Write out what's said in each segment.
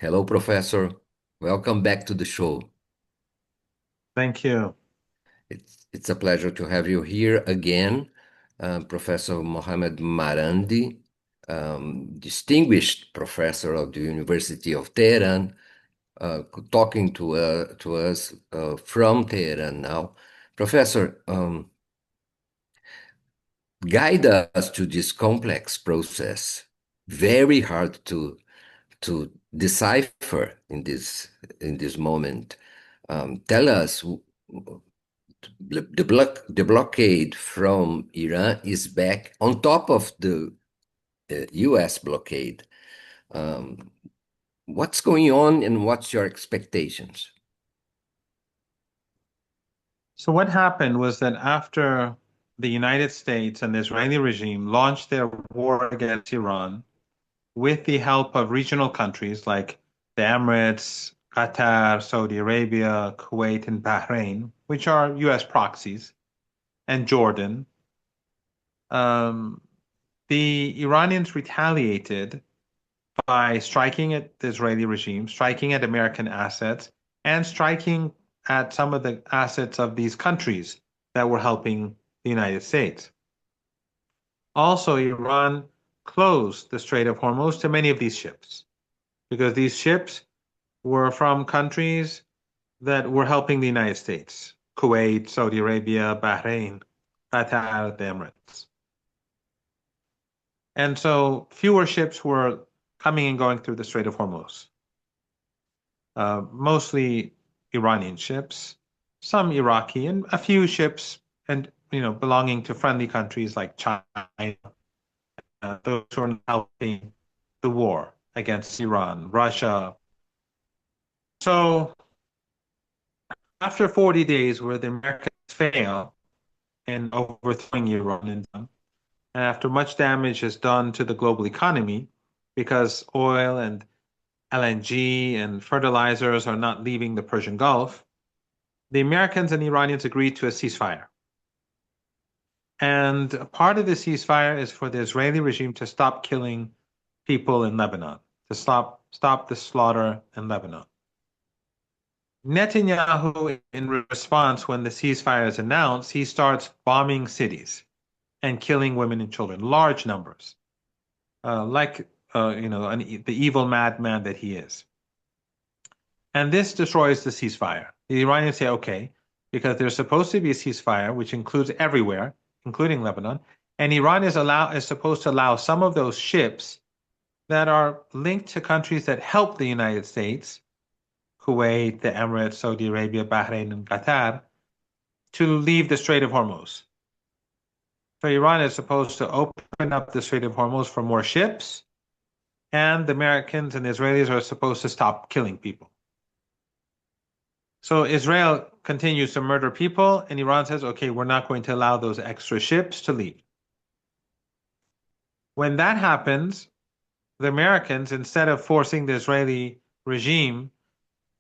Hello, Professor. Welcome back to the show. Thank you. It's a pleasure to have you here again, Professor Mohammed Marandi, distinguished professor of the University of Tehran, talking to us from Tehran now. Professor, guide us to this complex process, very hard to decipher in this moment. Tell us, the blockade from Iran is back on top of the U.S. blockade. Um, what's going on, and what's your expectations? So what happened was that after the United States and the Israeli regime launched their war against Iran with the help of regional countries like the Emirates, Qatar, Saudi Arabia, Kuwait, and Bahrain, which are US proxies, and Jordan, um, the Iranians retaliated by striking at the Israeli regime, striking at American assets, and striking at some of the assets of these countries that were helping the United States. Also, Iran closed the Strait of Hormuz to many of these ships because these ships were from countries that were helping the United States: Kuwait, Saudi Arabia, Bahrain, Qatar, the Emirates. And so fewer ships were coming and going through the Strait of Hormuz, mostly Iranian ships, some Iraqi, and a few ships and belonging to friendly countries like China, those who are helping the war against Iran, Russia. So after 40 days where the Americans fail in overthrowing Iran, and after much damage is done to the global economy because oil and LNG and fertilizers are not leaving the Persian Gulf, the Americans and Iranians agreed to a ceasefire. And part of the ceasefire is for the Israeli regime to stop killing people in Lebanon, to stop the slaughter in Lebanon. Netanyahu, in response, when the ceasefire is announced, he starts bombing cities and killing women and children, large numbers, the evil madman that he is. And this destroys the ceasefire. The Iranians say, okay, because there's supposed to be a ceasefire, which includes everywhere, including Lebanon, and Iran is supposed to allow some of those ships that are linked to countries that help the United States, Kuwait, the Emirates, Saudi Arabia, Bahrain, and Qatar, to leave the Strait of Hormuz. So Iran is supposed to open up the Strait of Hormuz for more ships, and the Americans and the Israelis are supposed to stop killing people. So Israel continues to murder people, and Iran says, okay, we're not going to allow those extra ships to leave. When that happens, the Americans, instead of forcing the Israeli regime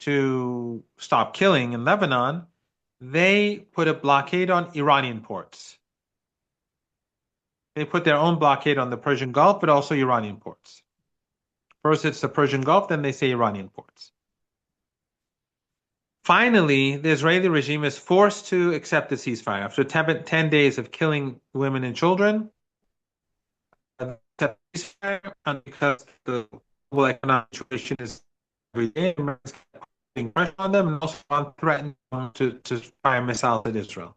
to stop killing in Lebanon, they put a blockade on Iranian ports. They put their own blockade on the Persian Gulf, but also Iranian ports. First it's the Persian Gulf, then they say Iranian ports. Finally, the Israeli regime is forced to accept the ceasefire. After 10 days of killing women and children, because the global economic situation is every day, America's putting pressure on them and also threatening them to fire missiles at Israel.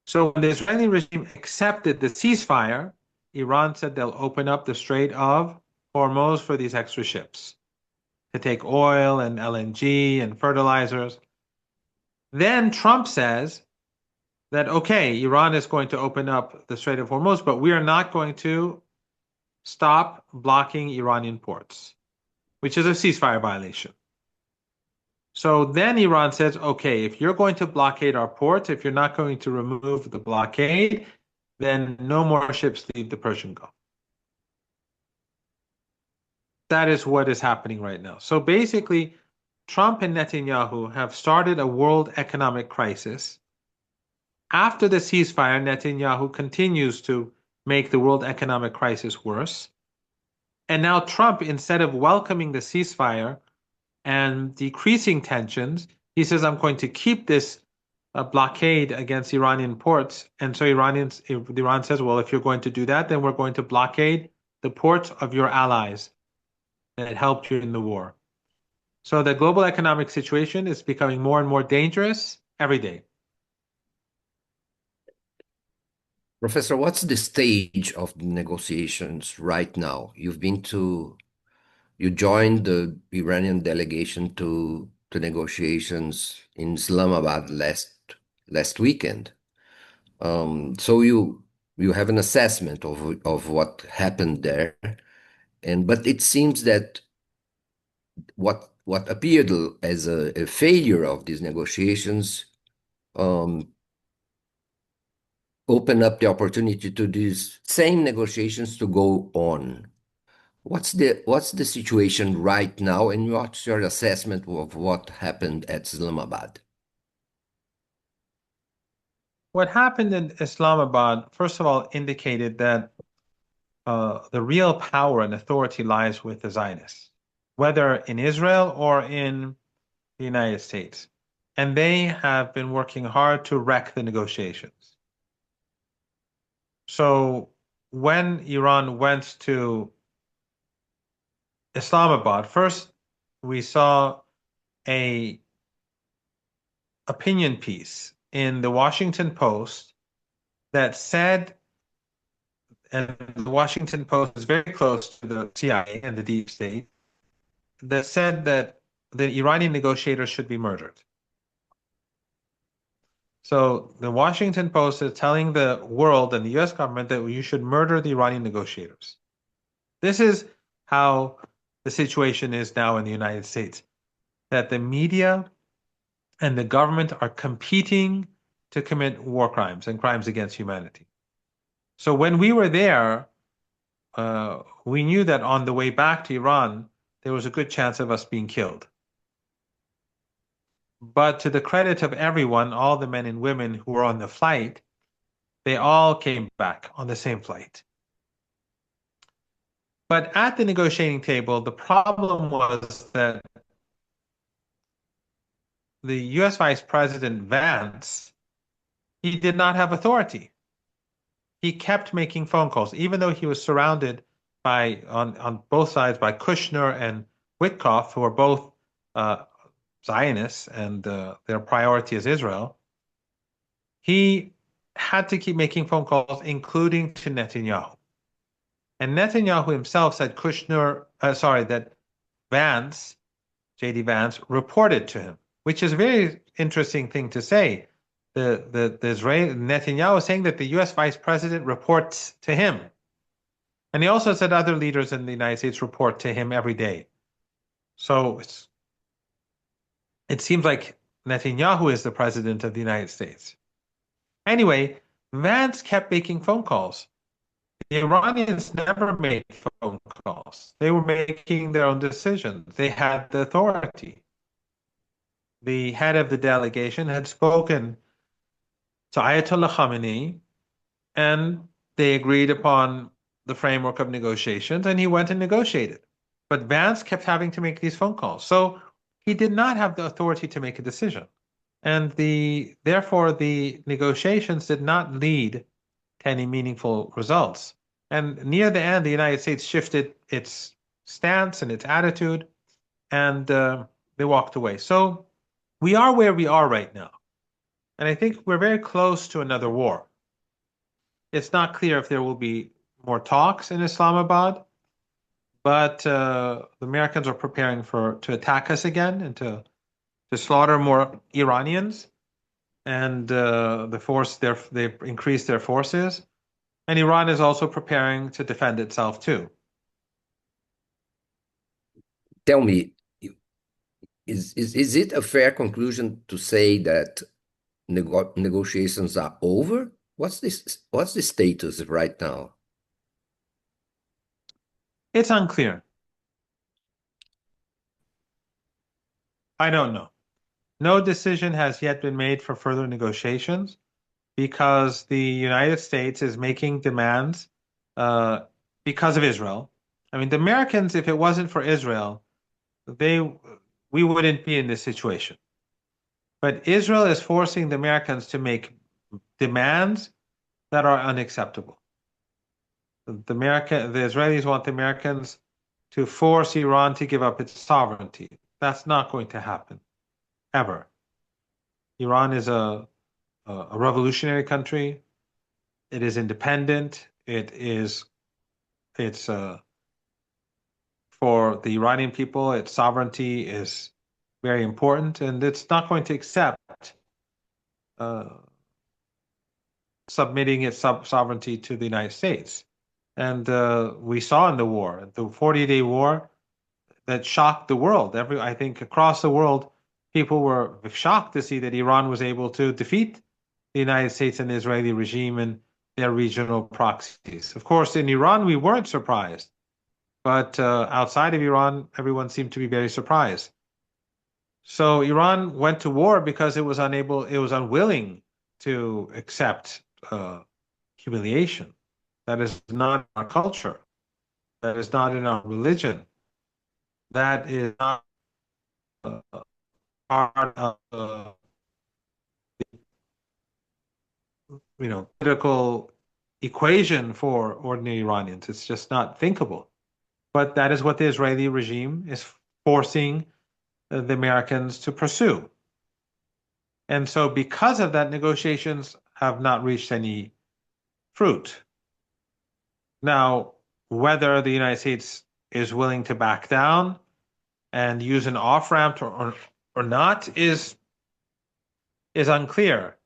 So when the Israeli regime accepted the ceasefire, Iran said they'll open up the Strait of Hormuz for these extra ships to take oil and LNG and fertilizers. Then Trump says that, okay, Iran is going to open up the Strait of Hormuz, but we are not going to stop blocking Iranian ports, which is a ceasefire violation. So then Iran says, okay, if you're going to blockade our ports, if you're not going to remove the blockade, then no more ships leave the Persian Gulf. That is what is happening right now. So basically, Trump and Netanyahu have started a world economic crisis. After the ceasefire, Netanyahu continues to make the world economic crisis worse. And now Trump, instead of welcoming the ceasefire and decreasing tensions, he says, I'm going to keep this blockade against Iranian ports. And so Iran says, well, if you're going to do that, then we're going to blockade the ports of your allies that helped you in the war. So the global economic situation is becoming more and more dangerous every day. Professor, what's the stage of the negotiations right now? You joined the Iranian delegation to negotiations in Islamabad last weekend. So you have an assessment of what happened there, but it seems that what appeared as a failure of these negotiations um, open up the opportunity to these same negotiations to go on. What's the situation right now, and what's your assessment of what happened at Islamabad? What happened in Islamabad, first of all, indicated that the real power and authority lies with the Zionists, whether in Israel or in the United States. And they have been working hard to wreck the negotiations. So when Iran went to Islamabad, first we saw a opinion piece in the Washington Post that said, and the Washington Post is very close to the CIA and the deep state, that said that the Iranian negotiators should be murdered. So the Washington Post is telling the world and the US government that you should murder the Iranian negotiators. This is how the situation is now in the United States, that the media and the government are competing to commit war crimes and crimes against humanity. So when we were there, we knew that on the way back to Iran, there was a good chance of us being killed. But to the credit of everyone, all the men and women who were on the flight, they all came back on the same flight. But at the negotiating table, the problem was that the US Vice President Vance, he did not have authority. He kept making phone calls, even though he was surrounded by, on both sides, by Kushner and Witkoff, who are both Zionists and their priority is Israel. He had to keep making phone calls, including to Netanyahu. And Netanyahu himself said that Vance, J.D. Vance, reported to him, which is a very interesting thing to say. The Israeli Netanyahu is saying that the U.S. Vice President reports to him. And he also said other leaders in the United States report to him every day. So it seems like Netanyahu is the president of the United States. Anyway, Vance kept making phone calls. The Iranians never made phone calls. They were making their own decisions. They had the authority. The head of the delegation had spoken to Ayatollah Khamenei, and they agreed upon the framework of negotiations, and he went and negotiated. But Vance kept having to make these phone calls. So he did not have the authority to make a decision. And therefore, the negotiations did not lead to any meaningful results. And near the end, the United States shifted its stance and its attitude, and they walked away. So we are where we are right now. And I think we're very close to another war. It's not clear if there will be more talks in Islamabad, but the Americans are preparing to attack us again and to slaughter more Iranians. And they've increased their forces. And Iran is also preparing to defend itself too. Tell me, is it a fair conclusion to say that negotiations are over? What's the status right now? It's unclear. I don't know. No decision has yet been made for further negotiations because the United States is making demands because of Israel, I mean, the Americans, if it wasn't for Israel, we wouldn't be in this situation. But Israel is forcing the Americans to make demands that are unacceptable. The Israelis want the Americans to force Iran to give up its sovereignty. That's not going to happen, ever. Iran is a revolutionary country. It is independent. It's for the Iranian people, its sovereignty is very important, and it's not going to accept submitting its sovereignty to the United States. And we saw in the war, the 40-day war, that shocked the world. I think across the world, people were shocked to see that Iran was able to defeat the United States and the Israeli regime and their regional proxies. Of course, in Iran, we weren't surprised. But outside of Iran, everyone seemed to be very surprised. So Iran went to war because it was unwilling to accept humiliation. That is not our culture. That is not in our religion. That is not part of the political equation for ordinary Iranians. It's just not thinkable. But that is what the Israeli regime is forcing the Americans to pursue. And so because of that, negotiations have not reached any fruit. Now, whether the United States is willing to back down and use an off-ramp or not is unclear.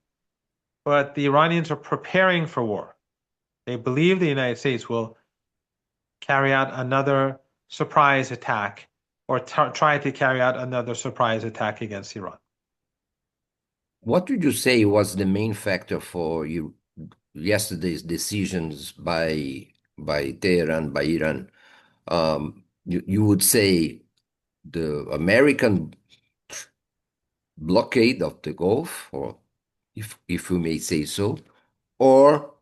But the Iranians are preparing for war. They believe the United States will carry out another surprise attack or try to carry out another surprise attack against Iran. What would you say was the main factor for yesterday's decisions by Tehran, by Iran? You would say the American blockade of the Gulf, or if you may say so, or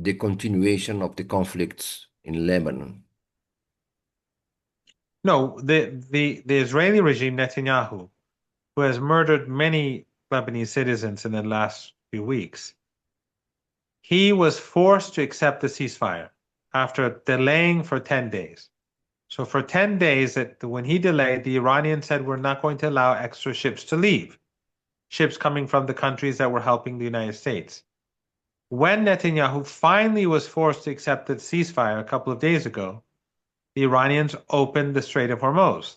the continuation of the conflicts in Lebanon? No, the Israeli regime, Netanyahu, who has murdered many Lebanese citizens in the last few weeks, he was forced to accept the ceasefire after delaying for 10 days. So for 10 days, when he delayed, the Iranians said, we're not going to allow extra ships to leave, ships coming from the countries that were helping the United States. When Netanyahu finally was forced to accept the ceasefire a couple of days ago, the Iranians opened the Strait of Hormuz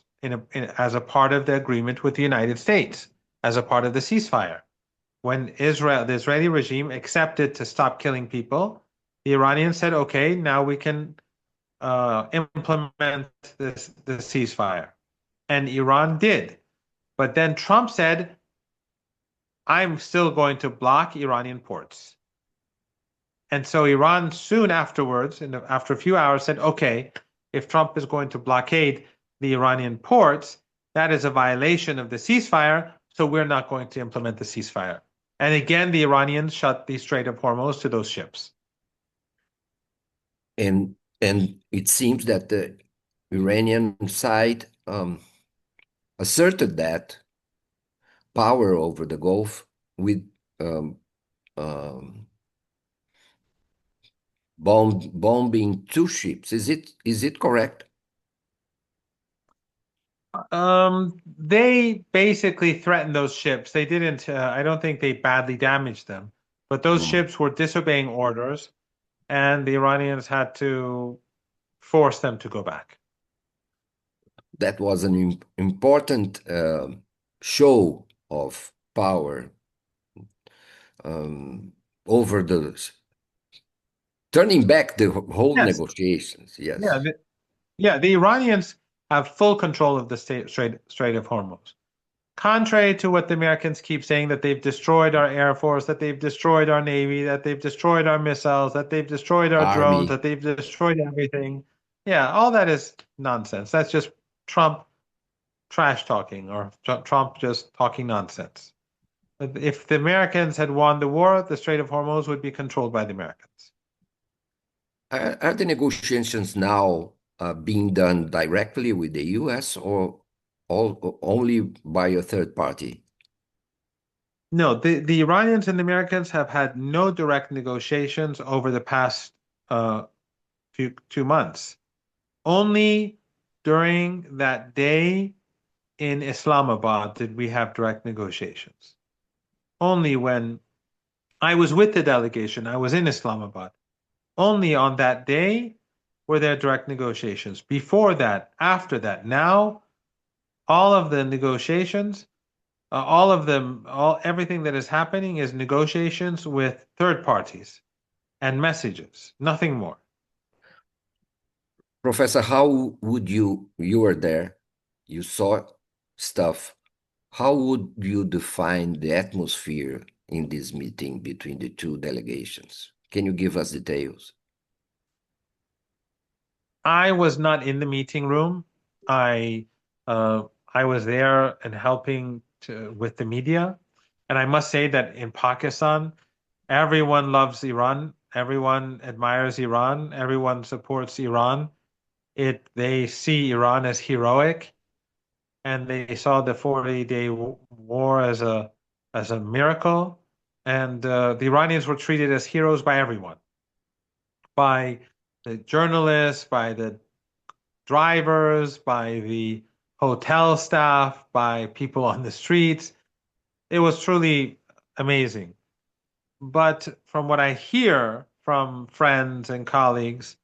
as a part of the agreement with the United States, as a part of the ceasefire. When the Israeli regime accepted to stop killing people, the Iranians said, okay, now we can implement the ceasefire. And Iran did. But then Trump said, I'm still going to block Iranian ports. And so Iran soon afterwards, after a few hours, said, okay, if Trump is going to blockade the Iranian ports, that is a violation of the ceasefire, so we're not going to implement the ceasefire. And again, the Iranians shut the Strait of Hormuz to those ships. And it seems that the Iranian side asserted that power over the Gulf with bombing two ships. Is it correct? They basically threatened those ships. They didn't, I don't think they badly damaged them, but those ships were disobeying orders, and the Iranians had to force them to go back. That was an important show of power over turning back the whole negotiations. Yes. The Iranians have full control of the Strait of Hormuz. Contrary to what the Americans keep saying, that they've destroyed our Air Force, that they've destroyed our Navy, that they've destroyed our missiles, that they've destroyed our drones, that they've destroyed everything. Yeah, all that is nonsense. That's just Trump trash talking, or Trump just talking nonsense. If the Americans had won the war, the Strait of Hormuz would be controlled by the Americans. Are the negotiations now being done directly with the U.S. or only by a third party? No, the Iranians and the Americans have had no direct negotiations over the past few 2 months. Only during that day in Islamabad did we have direct negotiations. Only when I was with the delegation, I was in Islamabad. Only on that day were there direct negotiations. Before that, after that, now all of the negotiations, all of them, everything that is happening is negotiations with third parties and messages, nothing more. Professor, how would you were there, you saw stuff. How would you define the atmosphere in this meeting between the two delegations? Can you give us details? I was not in the meeting room. I was there and helping with the media, and I must say that in Pakistan, everyone loves Iran. Everyone admires Iran. Everyone supports Iran. They see Iran as heroic, and they saw the 40-day war as a miracle. And the Iranians were treated as heroes by everyone, by the journalists, by the drivers, by the hotel staff, by people on the streets. It was truly amazing. But from what I hear from friends and colleagues,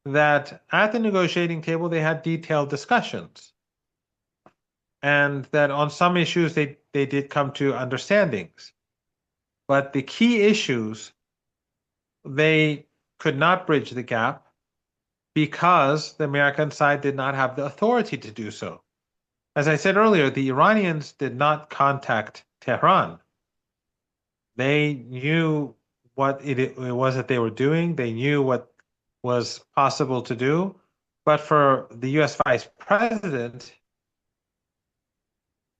that at the negotiating table they had detailed discussions, and that on some issues they did come to understandings. But the key issues, they could not bridge the gap because the American side did not have the authority to do so. As I said earlier, the Iranians did not contact Tehran. They knew what it was that they were doing. They knew what was possible to do. But for the US Vice President,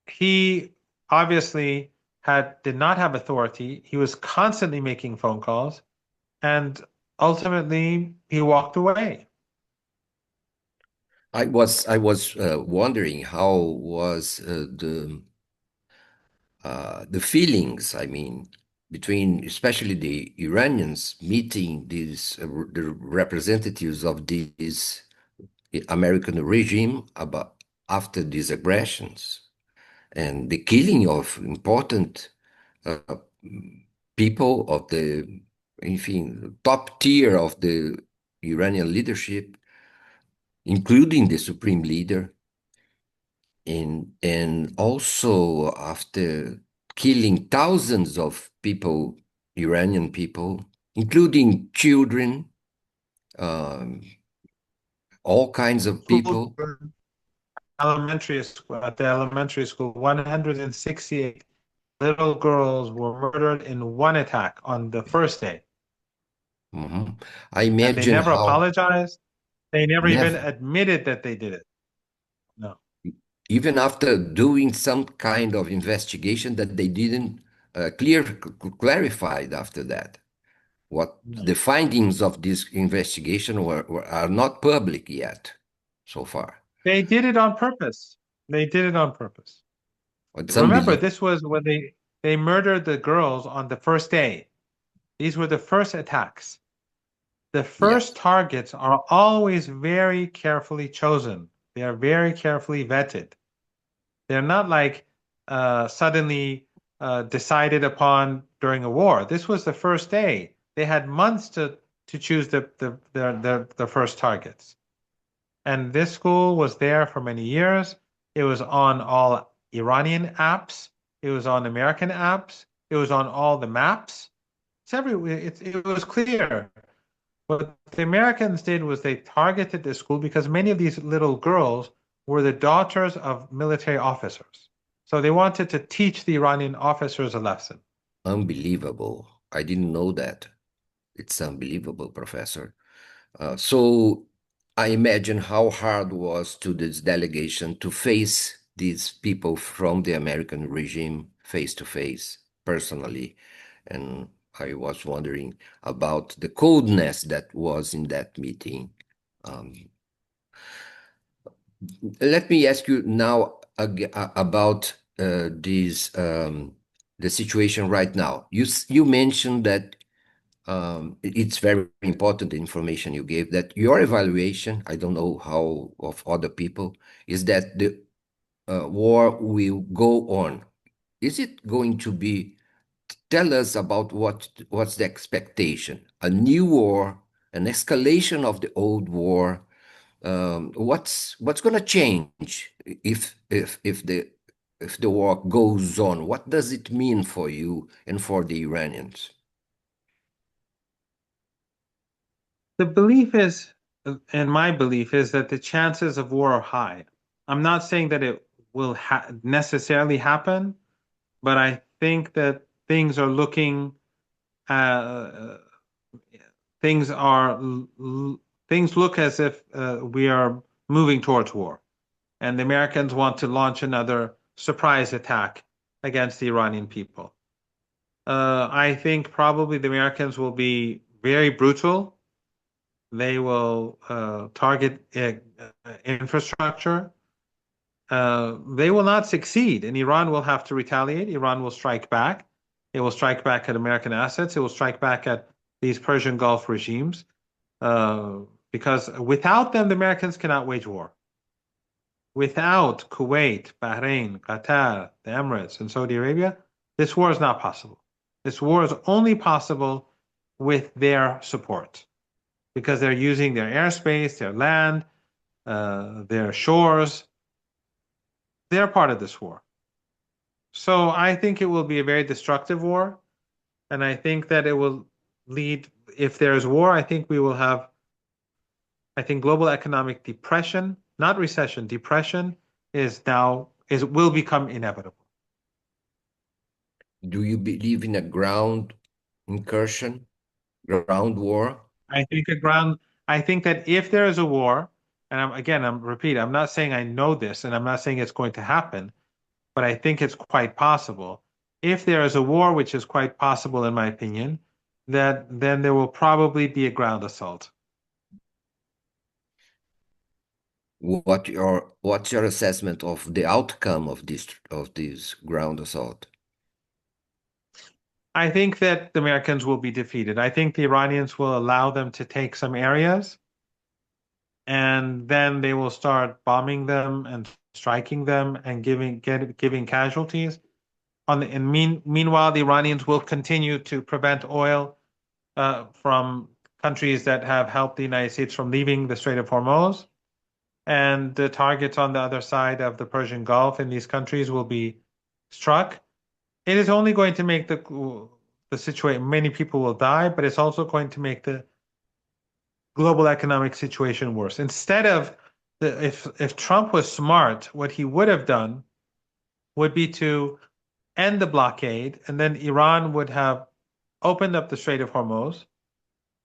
he obviously did not have authority. He was constantly making phone calls, and ultimately he walked away. I was wondering how was the feelings, I mean, between especially the Iranians meeting the representatives of this American regime about after these aggressions and the killing of important uh, people of the, top tier of the Iranian leadership, including the supreme leader, and also after killing thousands of people, Iranian people, including children, um, all kinds of people. Elementary school, at the elementary school, 168 little girls were murdered in one attack on the first day. Mhm. I And they imagine never how apologized. They never even never, admitted that they did it. No. even after doing some kind of investigation that they didn't clarified after that. What No. the findings of this investigation are not public yet so far. They did it on purpose. They did it on purpose. It's Remember, unbelievable. this was when they murdered the girls on the first day. These were the first attacks. The Yes. first targets are always very carefully chosen. They are very carefully vetted. They're not like suddenly decided upon during a war. This was the first day. They had months to choose the first targets. And this school was there for many years. It was on all Iranian apps. It was on American apps. It was on all the maps. It was clear. What the Americans did was they targeted this school because many of these little girls were the daughters of military officers. So they wanted to teach the Iranian officers a lesson. Unbelievable. I didn't know that. It's unbelievable, Professor. So I imagine how hard was to this delegation to face these people from the American regime face to face, personally, and I was wondering about the coldness that was in that meeting. Let me ask you now about the situation right now. You mentioned that it's very important, the information you gave, that your evaluation, I don't know how of other people, is that the war will go on. Is it going to be, tell us about what's the expectation? A new war, an escalation of the old war? What's going to change if the war goes on? What does it mean for you and for the Iranians? The belief is, and my belief is that the chances of war are high. I'm not saying that it will necessarily happen, but I think that things are looking, uh, things are, things look as if we are moving towards war, and the Americans want to launch another surprise attack against the Iranian people. I think probably the Americans will be very brutal. They will target infrastructure. They will not succeed, and Iran will have to retaliate. Iran will strike back. It will strike back at American assets. It will strike back at these Persian Gulf regimes, because without them, the Americans cannot wage war. Without Kuwait, Bahrain, Qatar, the Emirates, and Saudi Arabia, this war is not possible. This war is only possible with their support, because they're using their airspace, their land, their shores. They're part of this war. So I think it will be a very destructive war. And I think that it will lead, if there's war, I think we will have, I think global economic depression, not recession, depression will become inevitable. Do you believe in a ground incursion, ground war? I think that if there is a war, and I'm not saying I know this, and I'm not saying it's going to happen, but I think it's quite possible. If there is a war, which is quite possible in my opinion, that then there will probably be a ground assault. What's your assessment of the outcome of this ground assault? I think that the Americans will be defeated. I think the Iranians will allow them to take some areas, and then they will start bombing them and striking them and giving casualties. Meanwhile, the Iranians will continue to prevent oil from countries that have helped the United States from leaving the Strait of Hormuz. And the targets on the other side of the Persian Gulf in these countries will be struck. It is only going to make the situation, many people will die, but it's also going to make the global economic situation worse. Instead of if Trump was smart, what he would have done would be to end the blockade, and then Iran would have opened up the Strait of Hormuz,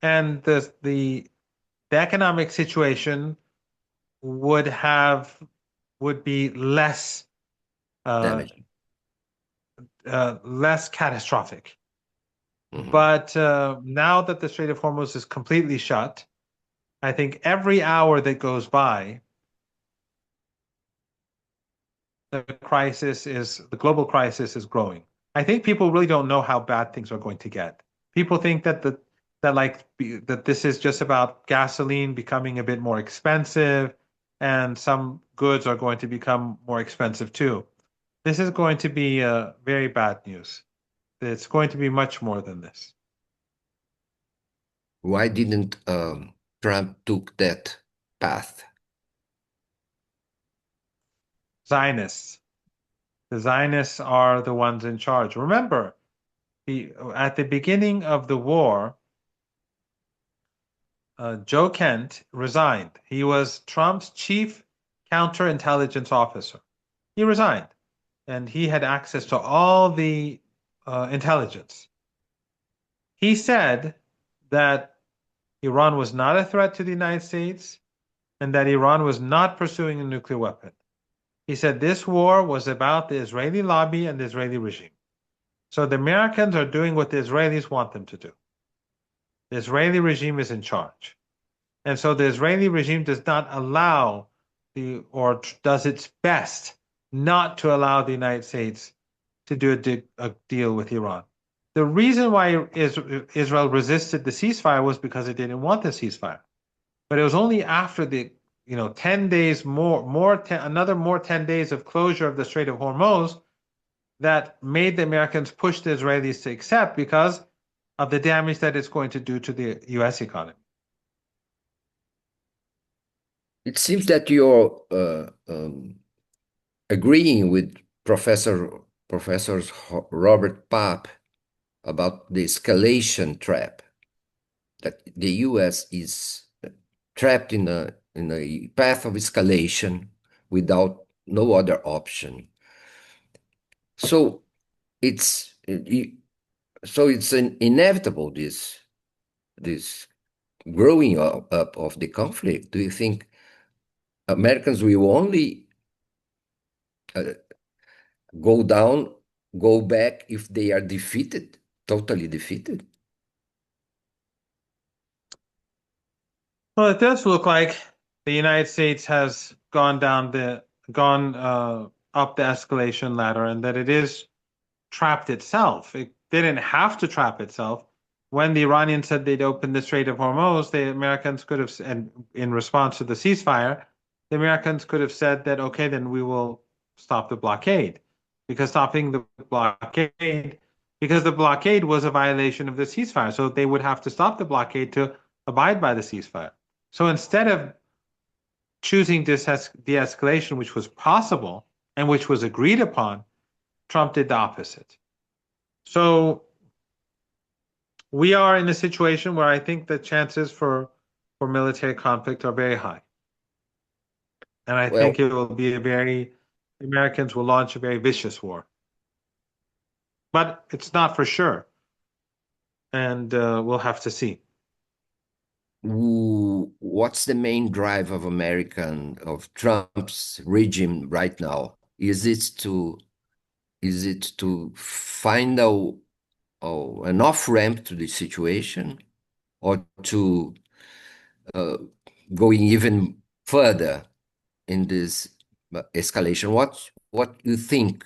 and the economic situation would be less Damage. less catastrophic. Mhm. But now that the Strait of Hormuz is completely shut, I think every hour that goes by, the global crisis is growing. I think people really don't know how bad things are going to get. People think that that this is just about gasoline becoming a bit more expensive, and some goods are going to become more expensive too. This is going to be very bad news. It's going to be much more than this. Why didn't Trump took that path? Zionists. The Zionists are the ones in charge. Remember, at the beginning of the war, Joe Kent resigned. He was Trump's chief counterintelligence officer. He resigned, and he had access to all the intelligence. He said that Iran was not a threat to the United States and that Iran was not pursuing a nuclear weapon. He said this war was about the Israeli lobby and the Israeli regime. So the Americans are doing what the Israelis want them to do. The Israeli regime is in charge. And so the Israeli regime does not allow or does its best not to allow the United States to do a deal with Iran. The reason why Israel resisted the ceasefire was because it didn't want the ceasefire. But it was only after the 10 days another 10 days of closure of the Strait of Hormuz that made the Americans push the Israelis to accept because of the damage that it's going to do to the US economy. It seems that you're agreeing with Professors Robert Papp about the escalation trap, that the US is trapped in a path of escalation without no other option. So it's inevitable, this growing up of the conflict. Do you think Americans will only go back if they are defeated, totally defeated? Well, it does look like the United States has gone up the escalation ladder, and that it is trapped itself. It didn't have to trap itself. When the Iranians said they'd open the Strait of Hormuz, the Americans could have, and in response to the ceasefire, the Americans could have said that, okay, then we will stop the blockade. Because the blockade was a violation of the ceasefire. So they would have to stop the blockade to abide by the ceasefire. So instead of choosing de-escalation, which was possible and which was agreed upon, Trump did the opposite. So we are in a situation where I think the chances for military conflict are very high. And I think it will be the Americans will launch a very vicious war. But it's not for sure. And we'll have to see. What's the main drive of Trump's regime right now? Is it to find an off-ramp to the situation, or to going even further in this escalation? What you think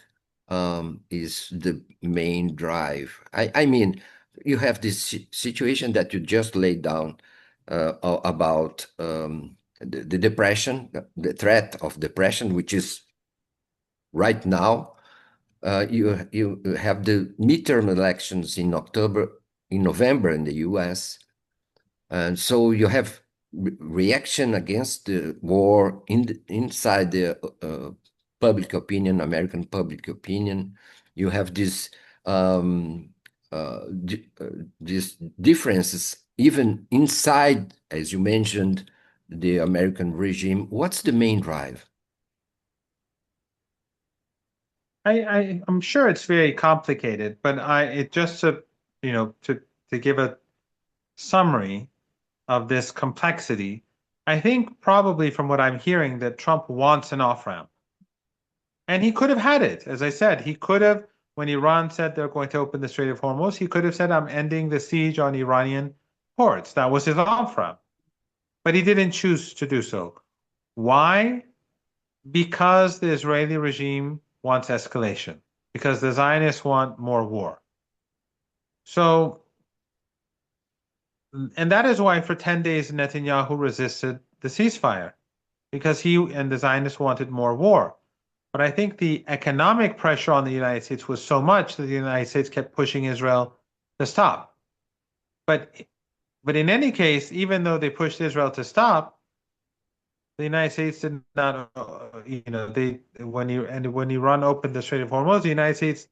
is the main drive? I mean, you have this situation that you just laid down about the depression, the threat of depression, which is right now. You have the midterm elections in November in the US. And so you have reaction against the war inside the public opinion, American public opinion. You have these differences even inside, as you mentioned, the American regime. What's the main drive? I'm sure it's very complicated, but just to give a summary of this complexity, I think probably from what I'm hearing that Trump wants an off-ramp. And he could have had it. As I said, he could have, when Iran said they're going to open the Strait of Hormuz, he could have said, I'm ending the siege on Iranian ports. That was his off-ramp. But he didn't choose to do so. Why? Because the Israeli regime wants escalation, because the Zionists want more war. So, and that is why for 10 days Netanyahu resisted the ceasefire, because he and the Zionists wanted more war. But I think the economic pressure on the United States was so much that the United States kept pushing Israel to stop. But in any case, even though they pushed Israel to stop, the United States did not, when Iran opened the Strait of Hormuz, the United States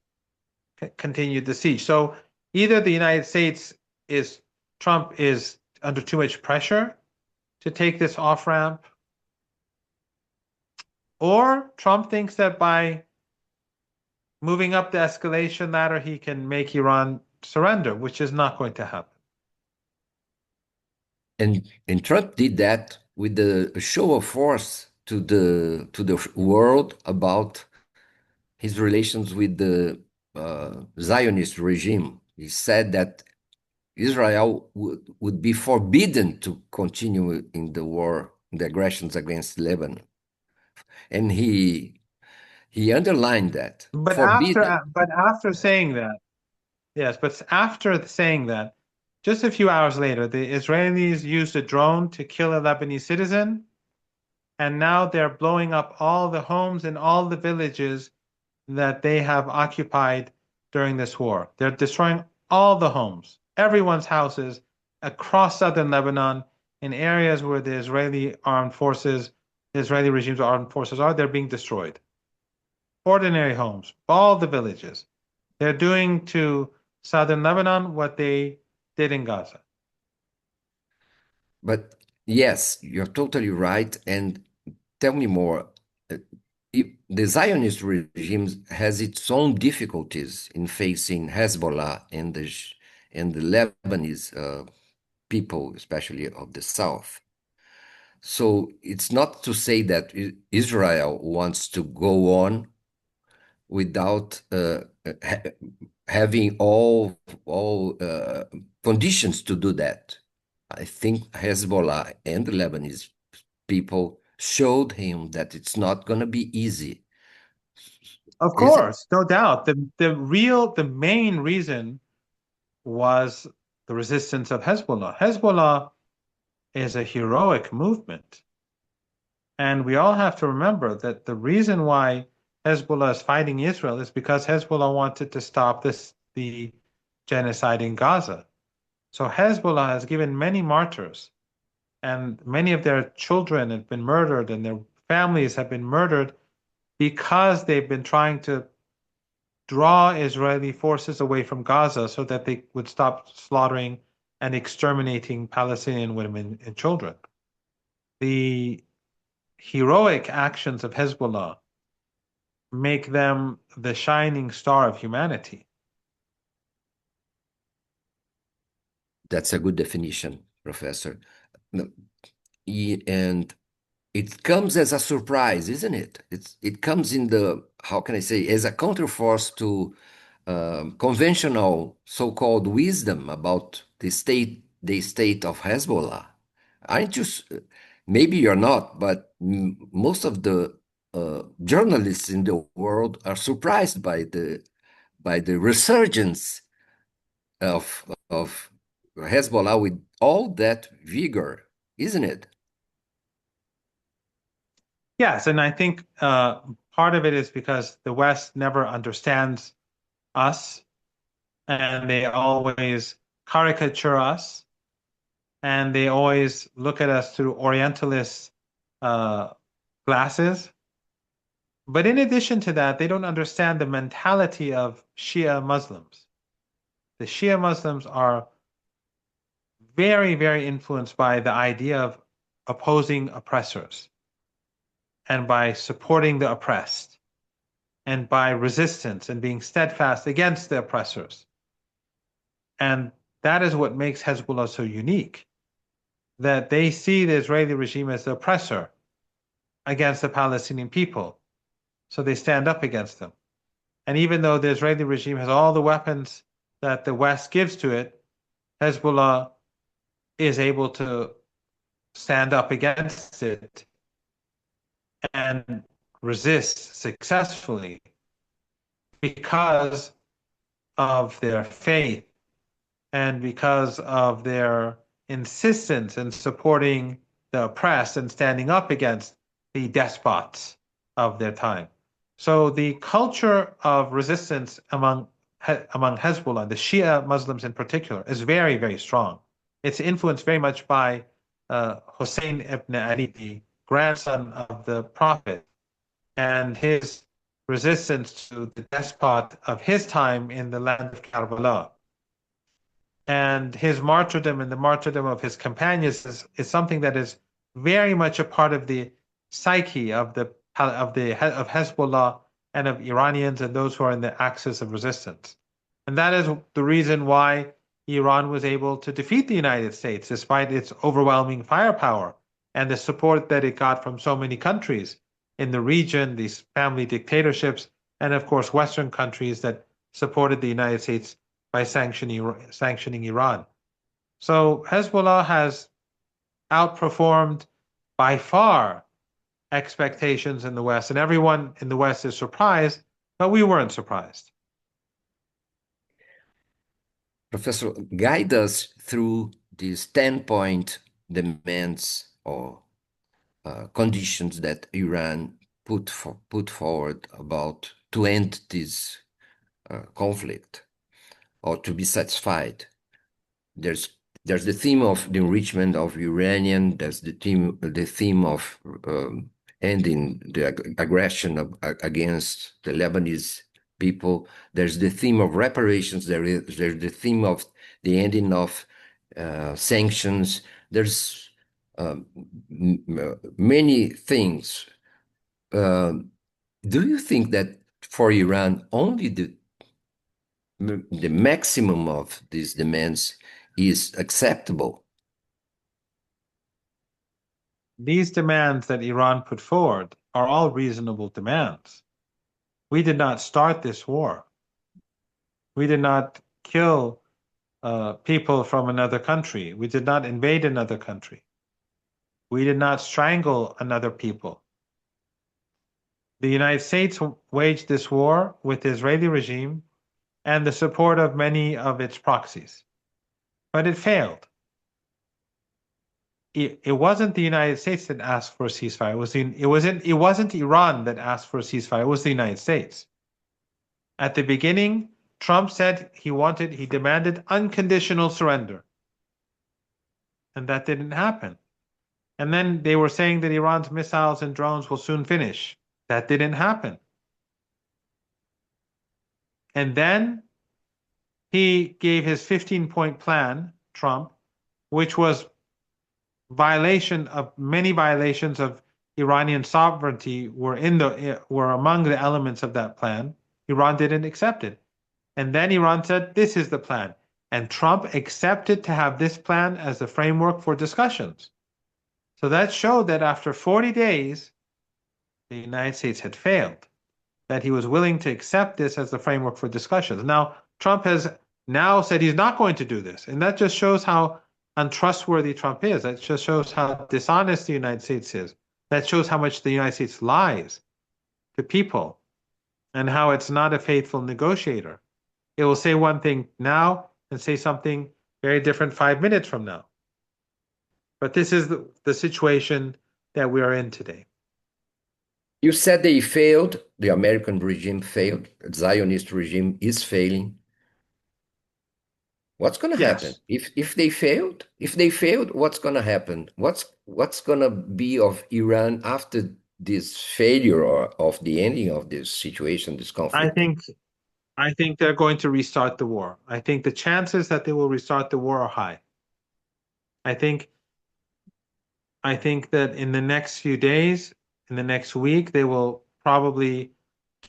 continued the siege. So either the United States Trump is under too much pressure to take this off-ramp, or Trump thinks that by moving up the escalation ladder, he can make Iran surrender, which is not going to happen. And Trump did that with a show of force to the world about his relations with the Zionist regime. He said that Israel would be forbidden to continue in the war, the aggressions against Lebanon. And he underlined that. Forbidden. But after saying that, yes, but after saying that, just a few hours later, the Israelis used a drone to kill a Lebanese citizen, and now they're blowing up all the homes in all the villages that they have occupied during this war. They're destroying all the homes, everyone's houses across southern Lebanon, in areas where the Israeli armed forces, the Israeli regime's armed forces are, they're being destroyed. Ordinary homes, all the villages. They're doing to southern Lebanon what they did in Gaza. But yes, you're totally right. And tell me more. Uh, The Zionist regime has its own difficulties in facing Hezbollah and the Lebanese people, especially of the south. So it's not to say that Israel wants to go on without having all conditions to do that. I think Hezbollah and the Lebanese people showed him that it's not going to be easy. Of Is it? course, no doubt. The main reason was the resistance of Hezbollah. Hezbollah is a heroic movement. And we all have to remember that the reason why Hezbollah is fighting Israel is because Hezbollah wanted to stop the genocide in Gaza. So Hezbollah has given many martyrs, and many of their children have been murdered, and their families have been murdered because they've been trying to draw Israeli forces away from Gaza so that they would stop slaughtering and exterminating Palestinian women and children. The heroic actions of Hezbollah make them the shining star of humanity. That's a good definition, Professor. No, and it comes as a surprise, isn't it? It comes in the, how can I say, as a counterforce to conventional so-called wisdom about the state of Hezbollah. Aren't you? Maybe you're not, but most of the journalists in the world are surprised by the resurgence of Hezbollah with all that vigor, isn't it? Yes, and I think part of it is because the West never understands us, and they always caricature us, and they always look at us through Orientalist glasses. But in addition to that, they don't understand the mentality of Shia Muslims. The Shia Muslims are very, very influenced by the idea of opposing oppressors, and by supporting the oppressed, and by resistance and being steadfast against the oppressors. And that is what makes Hezbollah so unique, that they see the Israeli regime as the oppressor against the Palestinian people. So they stand up against them. And even though the Israeli regime has all the weapons that the West gives to it, Hezbollah is able to stand up against it and resist successfully because of their faith and because of their insistence in supporting the oppressed and standing up against the despots of their time. So the culture of resistance among Hezbollah, the Shia Muslims in particular, is very, very strong. It's influenced very much by Hussein ibn Ali, the grandson of the Prophet, and his resistance to the despot of his time in the land of Karbala. And his martyrdom and the martyrdom of his companions is something that is very much a part of the psyche of Hezbollah and of Iranians and those who are in the axis of resistance. And that is the reason why Iran was able to defeat the United States despite its overwhelming firepower and the support that it got from so many countries in the region, these family dictatorships, and of course Western countries that supported the United States by sanctioning Iran. So Hezbollah has outperformed by far expectations in the West, and everyone in the West is surprised, but we weren't surprised. Professor, guide us through these 10-point demands or conditions that Iran put forward about to end this conflict or to be satisfied. There's the theme of the enrichment of uranium. There's the theme of ending the aggression against the Lebanese people. There's the theme of reparations. There's the theme of the ending of sanctions. There's many things. Do you think that for Iran only the maximum of these demands is acceptable? These demands that Iran put forward are all reasonable demands. We did not start this war. We did not kill people from another country. We did not invade another country. We did not strangle another people. The United States waged this war with the Israeli regime and the support of many of its proxies. But it failed. It wasn't the United States that asked for a ceasefire. It wasn't Iran that asked for a ceasefire. It was the United States. At the beginning, Trump said he demanded unconditional surrender. And that didn't happen. And then they were saying that Iran's missiles and drones will soon finish. That didn't happen. And then he gave his 15-point plan, Trump, which was many violations of Iranian sovereignty were among the elements of that plan. Iran didn't accept it. And then Iran said, this is the plan. And Trump accepted to have this plan as the framework for discussions. So that showed that after 40 days, the United States had failed, that he was willing to accept this as the framework for discussions. Now, Trump has now said he's not going to do this. And that just shows how untrustworthy Trump is. That just shows how dishonest the United States is. That shows how much the United States lies to people and how it's not a faithful negotiator. It will say one thing now and say something very different 5 minutes from now. But this is the situation that we are in today. You said they failed, the American regime failed, the Zionist regime is failing. What's going to happen? If they failed, what's going to happen? What's going to be of Iran after this failure or of the ending of this situation, this conflict? I think they're going to restart the war. I think the chances that they will restart the war are high. I think that in the next few days, in the next week, they will probably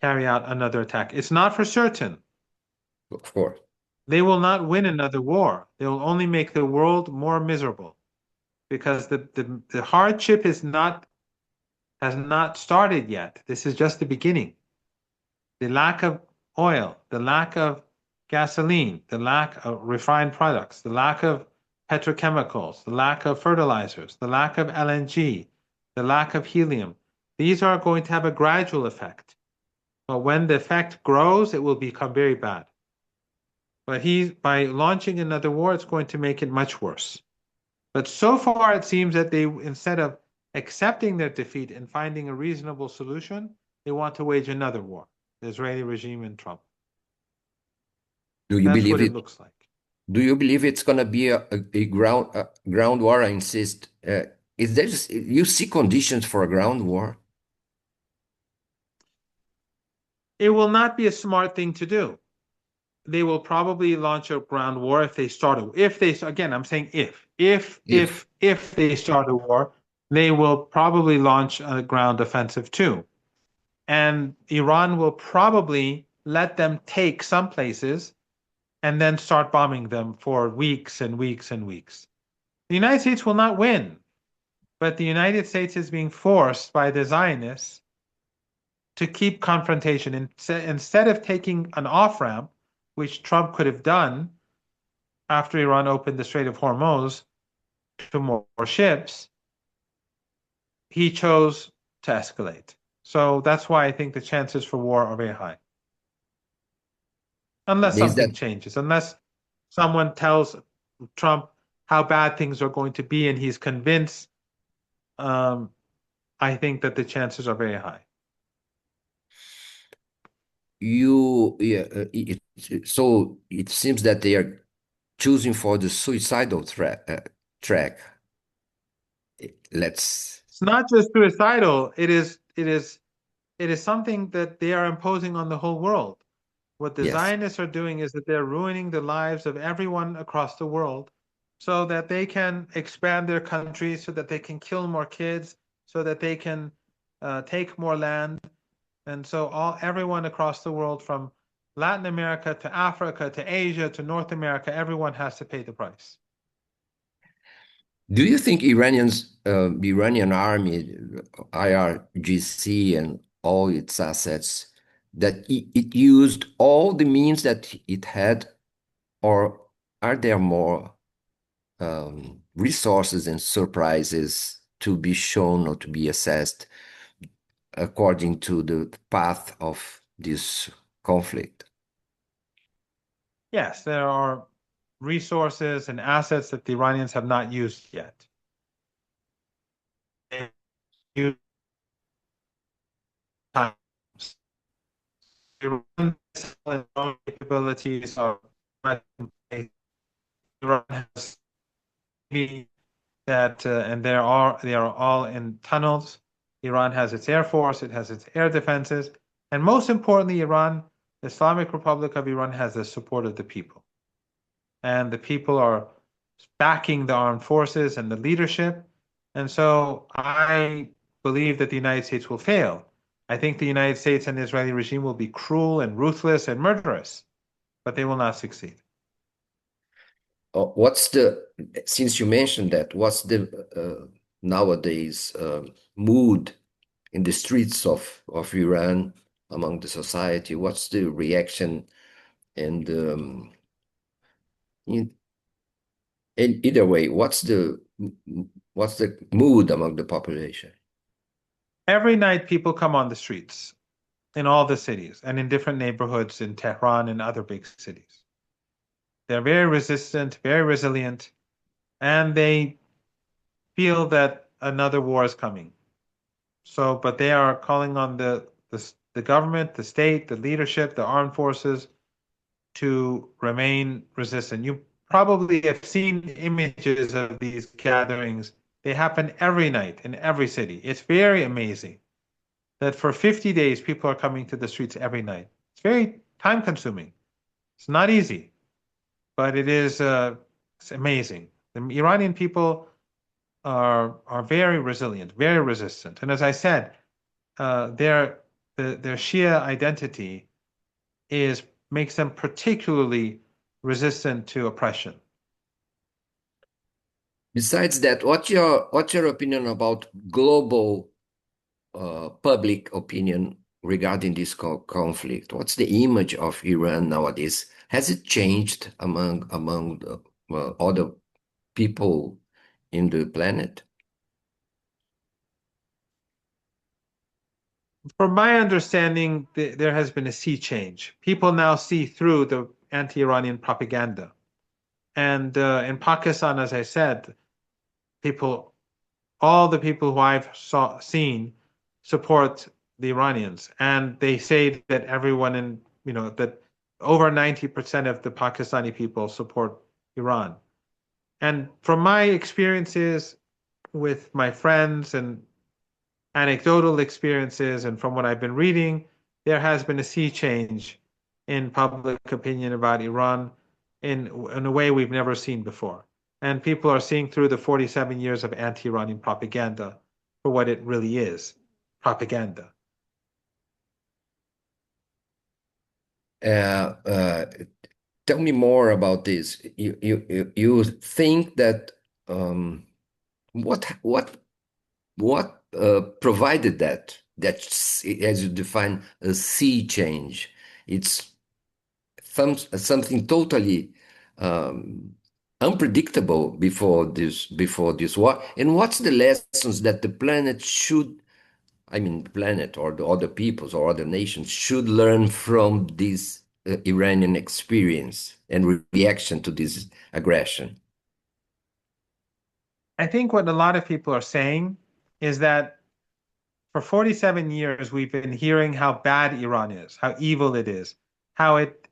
carry out another attack. It's not for certain. Of course. They will not win another war. They will only make the world more miserable because the hardship has not started yet. This is just the beginning. The lack of oil, the lack of gasoline, the lack of refined products, the lack of petrochemicals, the lack of fertilizers, the lack of LNG, the lack of helium. These are going to have a gradual effect. But when the effect grows, it will become very bad. But by launching another war, it's going to make it much worse. But so far, it seems that they, instead of accepting their defeat and finding a reasonable solution, they want to wage another war, the Israeli regime and Trump. That's what it looks like. Do you believe it's going to be a ground war? I insist. You see conditions for a ground war? It will not be a smart thing to do. They will probably launch a ground war if they start again, I'm saying if they start a war, they will probably launch a ground offensive too. And Iran will probably let them take some places and then start bombing them for weeks and weeks and weeks. The United States will not win, but the United States is being forced by the Zionists to keep confrontation. Instead of taking an off-ramp, which Trump could have done after Iran opened the Strait of Hormuz to more ships, he chose to escalate. So that's why I think the chances for war are very high. Unless Means something that changes, unless someone tells Trump how bad things are going to be and he's convinced, I think that the chances are very high. so it seems that they are choosing for the suicidal track. It's not just suicidal. It is something that they are imposing on the whole world. What the Yes. Zionists are doing is that they're ruining the lives of everyone across the world so that they can expand their country, so that they can kill more kids, so that they can take more land. And so everyone across the world, from Latin America to Africa to Asia to North America, everyone has to pay the price. Do you think Iranian army, IRGC, and all its assets, that it used all the means that it had, or are there more resources and surprises to be shown or to be assessed according to the path of this conflict? Yes, there are resources and assets that the Iranians have not used yet. They use times. Iran's own capabilities are not in place. Iran has that, and they are all in tunnels. Iran has its air force, it has its air defenses, and most importantly, Iran, the Islamic Republic of Iran, has the support of the people. And the people are backing the armed forces and the leadership. And so I believe that the United States will fail. I think the United States and the Israeli regime will be cruel and ruthless and murderous, but they will not succeed. Since you mentioned that, what's the nowadays mood in the streets of Iran among the society? What's the reaction and in either way, what's the mood among the population? Every night, people come on the streets in all the cities and in different neighborhoods in Tehran and other big cities. They're very resistant, very resilient, and they feel that another war is coming. So, but they are calling on the government, the state, the leadership, the armed forces to remain resistant. You probably have seen images of these gatherings. They happen every night in every city. It's very amazing that for 50 days, people are coming to the streets every night. It's very time consuming. It's not easy, but it's amazing. The Iranian people are very resilient, very resistant. And as I said, their Shia identity makes them particularly resistant to oppression. Besides that, what's your opinion about global public opinion regarding this conflict? What's the image of Iran nowadays? Has it changed among the other people in the planet? From my understanding, there has been a sea change. People now see through the anti-Iranian propaganda. And in Pakistan, as I said, all the people who I've seen support the Iranians. And they say that that over 90% of the Pakistani people support Iran. And from my experiences with my friends and anecdotal experiences, and from what I've been reading, there has been a sea change in public opinion about Iran in a way we've never seen before. And people are seeing through the 47 years of anti-Iranian propaganda for what it really is, propaganda. Tell me more about this. You think that what provided that That's, as you define, a sea change. It's something totally unpredictable before this war. And what's the lessons that the planet should, I mean, the planet or the other peoples or other nations should learn from this Iranian experience and reaction to this aggression? I think what a lot of people are saying is that for 47 years, we've been hearing how bad Iran is, how evil it is, how it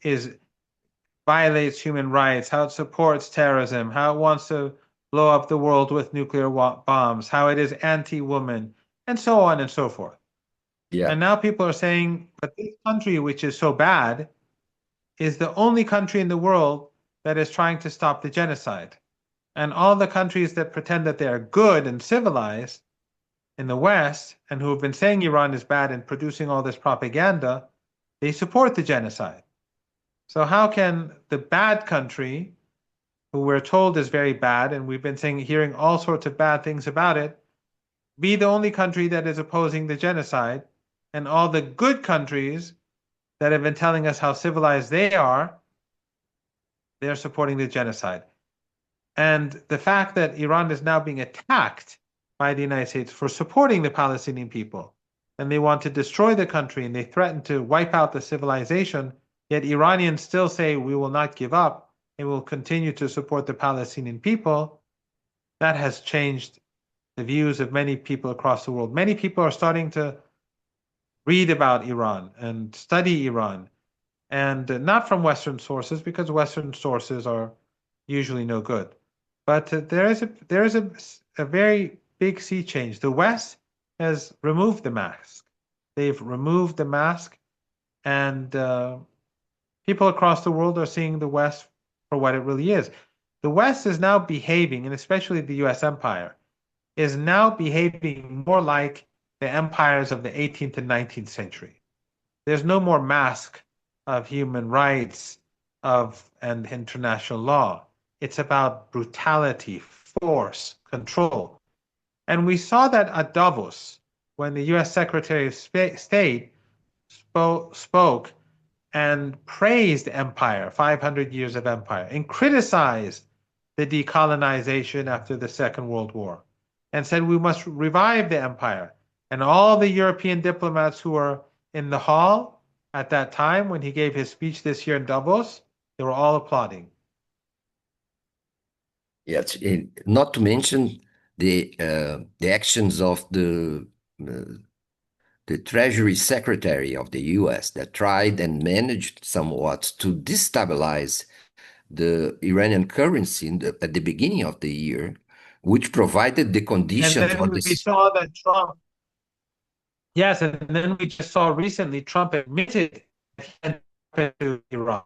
violates human rights, how it supports terrorism, how it wants to blow up the world with nuclear bombs, how it is anti-woman, and so on and so forth. Yeah. And now people are saying that this country, which is so bad, is the only country in the world that is trying to stop the genocide. And all the countries that pretend that they are good and civilized in the West and who have been saying Iran is bad and producing all this propaganda, they support the genocide. So how can the bad country, who we're told is very bad, and we've been hearing all sorts of bad things about it, be the only country that is opposing the genocide, and all the good countries that have been telling us how civilized they are, they're supporting the genocide? And the fact that Iran is now being attacked by the United States for supporting the Palestinian people, and they want to destroy the country, and they threaten to wipe out the civilization, yet Iranians still say we will not give up and will continue to support the Palestinian people, that has changed the views of many people across the world. Many people are starting to read about Iran and study Iran, and not from Western sources, because Western sources are usually no good. But there is a very big sea change. The West has removed the mask. They've removed the mask, and people across the world are seeing the West for what it really is. The West is now behaving, and especially the US empire, is now behaving more like the empires of the 18th and 19th century. There's no more mask of human rights and international law. It's about brutality, force, control. And we saw that at Davos when the US Secretary of State spoke and praised empire, 500 years of empire, and criticized the decolonization after the Second World War, and said we must revive the empire. And all the European diplomats who were in the hall at that time when he gave his speech this year in Davos, they were all applauding. Yes, not to mention the actions of the Treasury Secretary of the U.S. that tried and managed somewhat to destabilize the Iranian currency at the beginning of the year, which provided the And conditions for then we this. saw that Trump, yes, and then we just saw recently Trump admitted to Iran.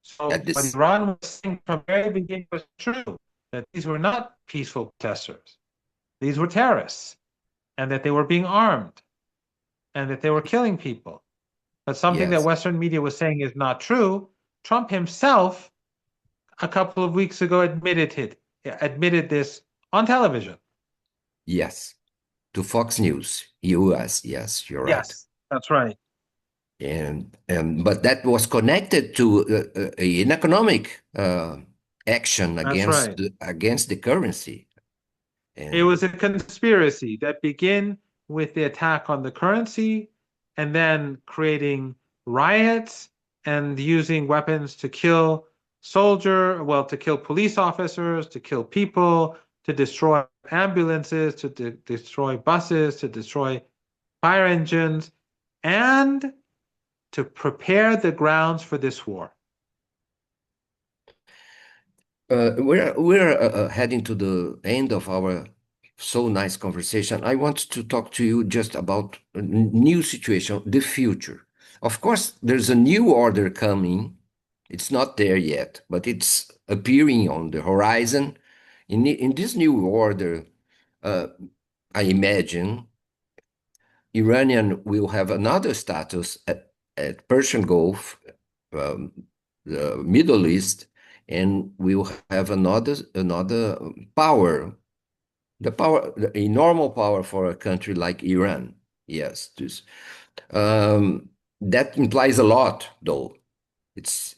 So At what this, Iran was saying from the very beginning was true, that these were not peaceful protesters. These were terrorists, and that they were being armed, and that they were killing people. But something that yes, Western media was saying is not true. Trump himself, a couple of weeks ago, admitted this on television. yes, to Fox News, U.S. Yes, you're right. Yes, that's right. And but that was connected to an economic action That's against right. against the currency. It And was a conspiracy that began with the attack on the currency and then creating riots and using weapons to kill to kill police officers, to kill people, to destroy ambulances, to destroy buses, to destroy fire engines, and to prepare the grounds for this war. we're heading to the end of our so nice conversation. I want to talk to you just about a new situation, the future. Of course, there's a new order coming. It's not there yet, but it's appearing on the horizon. In this new order, uh, I imagine Iranian will have another status at Persian Gulf, um, the Middle East, and will have another power a normal power for a country like Iran. Yes, that implies a lot, though. It's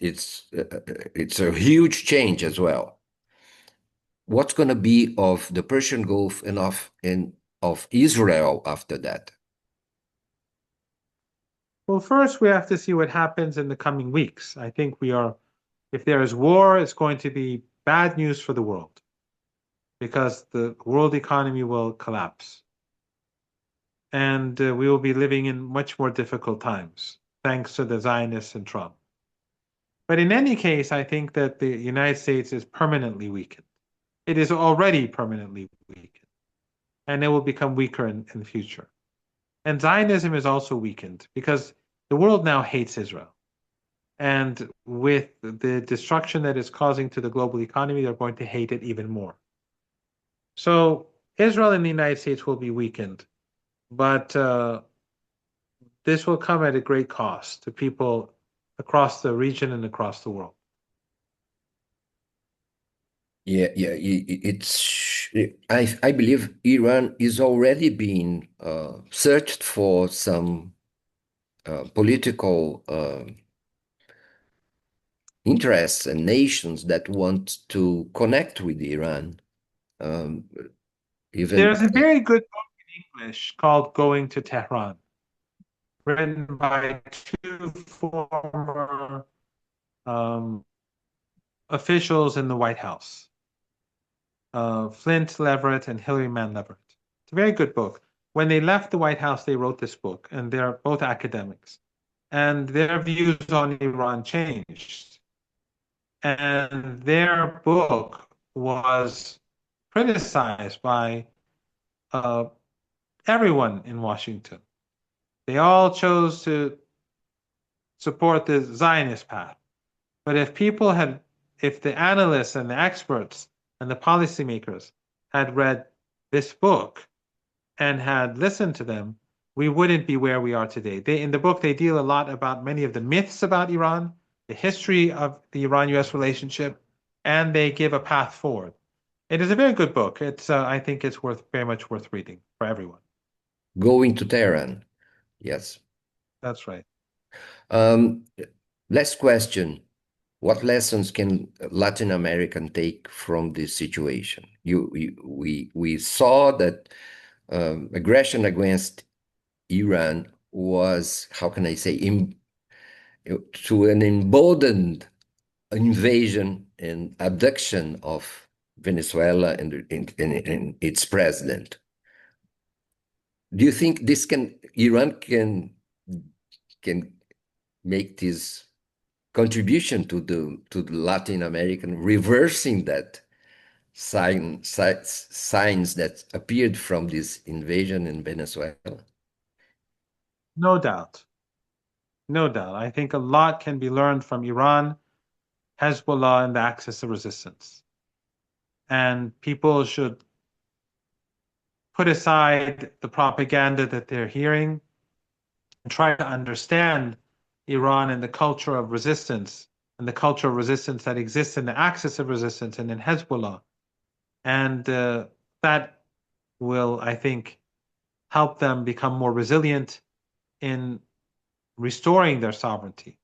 a huge change as well. What's going to be of the Persian Gulf and of Israel after that? Well, first we have to see what happens in the coming weeks. I think if there is war, it's going to be bad news for the world because the world economy will collapse. And we will be living in much more difficult times, thanks to the Zionists and Trump. But in any case, I think that the United States is permanently weakened. It is already permanently weakened, and it will become weaker in the future. And Zionism is also weakened because the world now hates Israel. And with the destruction that it's causing to the global economy, they're going to hate it even more. So Israel and the United States will be weakened, but this will come at a great cost to people across the region and across the world. Yeah, I believe Iran is already being searched for some political interests and nations that want to connect with Iran. There's a very good book in English called Going to Tehran, written by two former officials in the White House, Flint Leverett and Hillary Mann Leverett. It's a very good book. When they left the White House, they wrote this book, and they're both academics. And their views on Iran changed. And their book was criticized by everyone in Washington. They all chose to support the Zionist path. But if the analysts and the experts and the policymakers had read this book and had listened to them, we wouldn't be where we are today. In the book, they deal a lot about many of the myths about Iran, the history of the Iran-US relationship, and they give a path forward. It is a very good book. I think it's very much worth reading for everyone. Going to Tehran. Yes. That's right. Last question. What lessons can Latin American take from this situation? We saw that aggression against Iran was, how can I say, to an emboldened invasion and abduction of Venezuela and its president. Do you think Iran can make this contribution to the Latin American, reversing that signs that appeared from this invasion in Venezuela? No doubt. No doubt. I think a lot can be learned from Iran, Hezbollah, and the axis of resistance. And people should put aside the propaganda that they're hearing and try to understand Iran and the culture of resistance and the culture of resistance that exists in the axis of resistance and in Hezbollah. And that will, I think, help them become more resilient in restoring their sovereignty.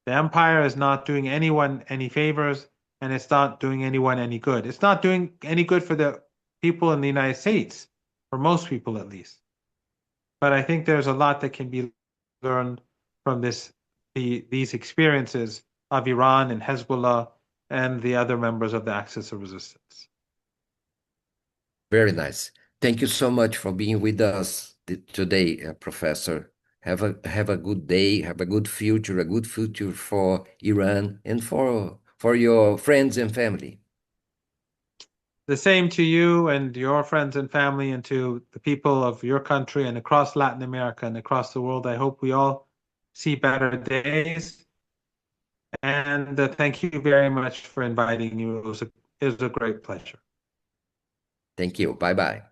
The empire is not doing anyone any favors, and it's not doing anyone any good. It's not doing any good for the people in the United States, for most people at least. But I think there's a lot that can be learned from these experiences of Iran and Hezbollah and the other members of the axis of resistance. Very nice. Thank you so much for being with us today, Professor. Have a good day, have a good future for Iran and for your friends and family. The same to you and your friends and family, and to the people of your country and across Latin America and across the world. I hope we all see better days. And thank you very much for inviting me. It was a great pleasure. Thank you. Bye-bye.